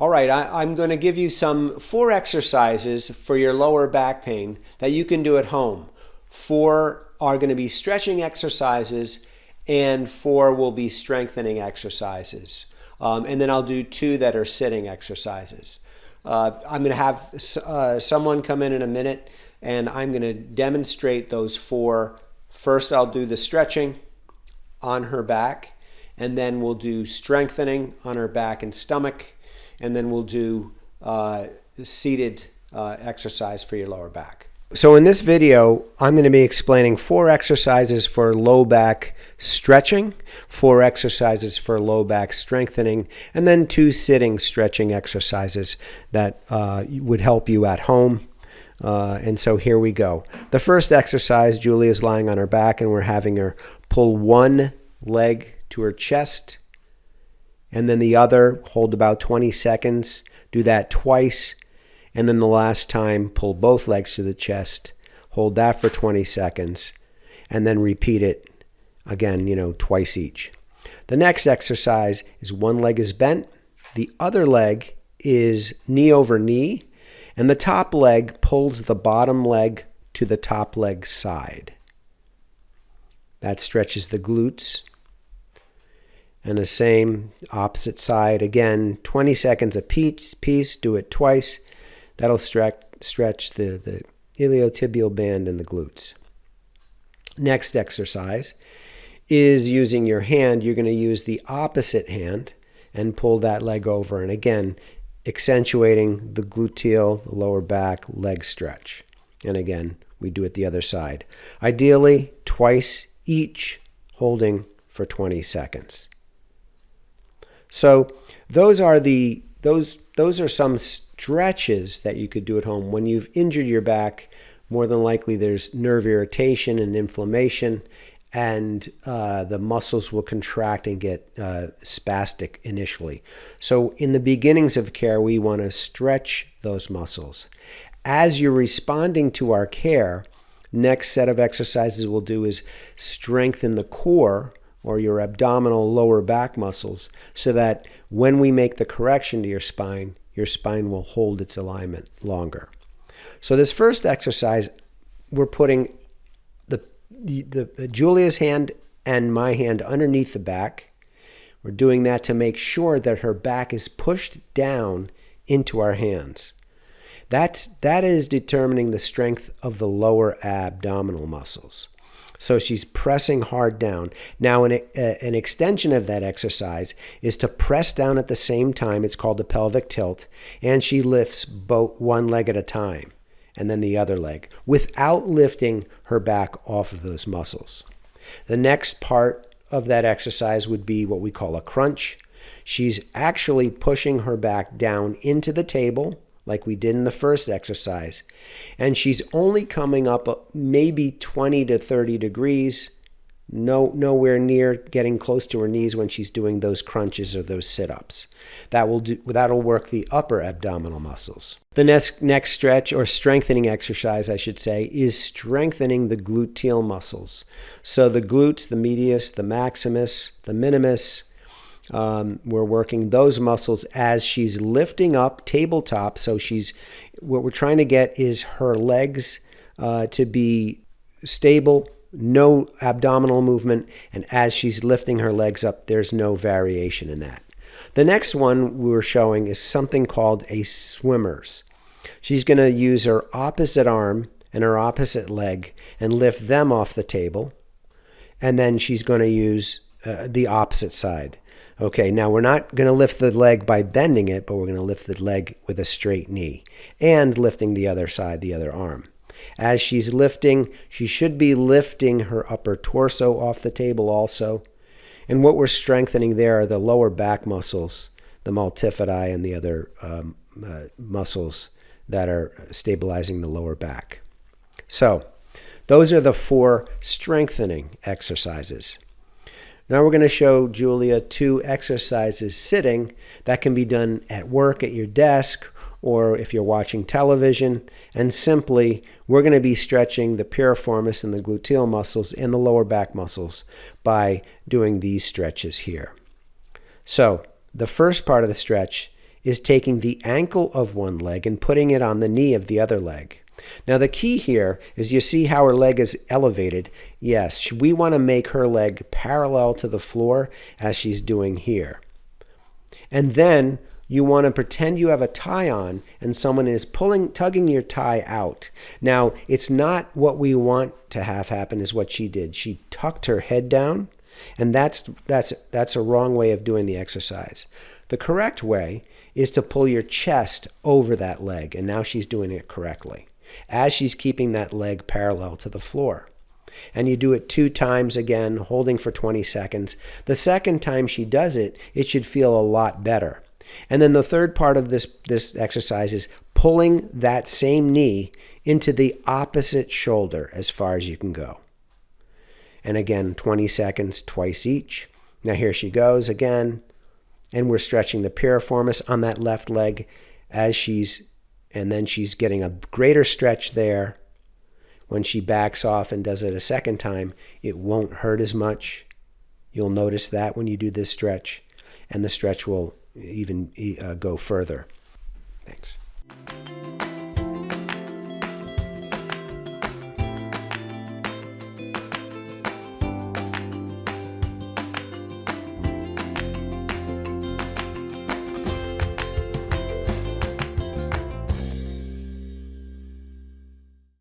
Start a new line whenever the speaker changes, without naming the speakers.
All right, I'm going to give you some 4 exercises for your lower back pain that you can do at home. 4 are going to be stretching exercises and 4 will be strengthening exercises. And then I'll do 2 that are sitting exercises. I'm going to have someone come in a minute and I'm going to demonstrate those 4. First, I'll do the stretching on her back, and then we'll do strengthening on her back and stomach, and then we'll do seated exercise for your lower back. So in this video, I'm going to be explaining 4 exercises for low back stretching, 4 exercises for low back strengthening, and then 2 sitting stretching exercises that would help you at home. And so here we go. The first exercise, Julie is lying on her back and we're having her pull one leg to her chest and then the other, hold about 20 seconds, do that twice, and then the last time pull both legs to the chest, hold that for 20 seconds, and then repeat it again, twice each. The next exercise is one leg is bent, the other leg is knee over knee, and the top leg pulls the bottom leg to the top leg side. That stretches the glutes. And the same opposite side, again, 20 seconds a piece, do it twice. That'll stretch the iliotibial band and the glutes. Next exercise is using your hand. You're going to use the opposite hand and pull that leg over. And again, accentuating the gluteal, the lower back, leg stretch. And again, we do it the other side. Ideally, twice each, holding for 20 seconds. So those are some stretches that you could do at home. When you've injured your back, more than likely there's nerve irritation and inflammation, and the muscles will contract and get spastic initially. So in the beginnings of care, we want to stretch those muscles. As you're responding to our care, next set of exercises we'll do is strengthen the core or your abdominal lower back muscles so that when we make the correction to your spine will hold its alignment longer. So this first exercise, we're putting the Julia's hand and my hand underneath the back. We're doing that to make sure that her back is pushed down into our hands. That is determining the strength of the lower abdominal muscles. So she's pressing hard down. Now, an extension of that exercise is to press down at the same time. It's called the pelvic tilt. And she lifts both one leg at a time and then the other leg without lifting her back off of those muscles. The next part of that exercise would be what we call a crunch. She's actually pushing her back down into the table like we did in the first exercise. And she's only coming up maybe 20 to 30 degrees, nowhere near getting close to her knees when she's doing those crunches or those sit-ups. That'll work the upper abdominal muscles. The next stretch, or strengthening exercise, I should say, is strengthening the gluteal muscles. So the glutes, the medius, the maximus, the minimus, we're working those muscles as she's lifting up tabletop. So what we're trying to get is her legs to be stable, no abdominal movement, and as she's lifting her legs up, there's no variation in that. The next one we're showing is something called a swimmer's. She's going to use her opposite arm and her opposite leg and lift them off the table, and then she's going to use the opposite side. Okay, now we're not going to lift the leg by bending it, but we're going to lift the leg with a straight knee and lifting the other side, the other arm. As she's lifting, she should be lifting her upper torso off the table also. And what we're strengthening there are the lower back muscles, the multifidi and the other muscles that are stabilizing the lower back. So those are the 4 strengthening exercises. Now we're going to show Julia 2 exercises sitting that can be done at work at your desk or if you're watching television. And simply, we're going to be stretching the piriformis and the gluteal muscles and the lower back muscles by doing these stretches here. So the first part of the stretch is taking the ankle of one leg and putting it on the knee of the other leg. Now the key here is you see how her leg is elevated. Yes, we want to make her leg parallel to the floor as she's doing here. And then you want to pretend you have a tie on and someone is tugging your tie out. Now, it's not what we want to have happen is what she did. She tucked her head down, and that's a wrong way of doing the exercise. The correct way is to pull your chest over that leg, and now she's doing it correctly, as she's keeping that leg parallel to the floor. And you do it 2 times again, holding for 20 seconds. The second time she does it, it should feel a lot better. And then the third part of this exercise is pulling that same knee into the opposite shoulder as far as you can go. And again, 20 seconds twice each. Now here she goes again. And we're stretching the piriformis on that left leg and then she's getting a greater stretch there. When she backs off and does it a second time, it won't hurt as much. You'll notice that when you do this stretch, and the stretch will even go further. Thanks.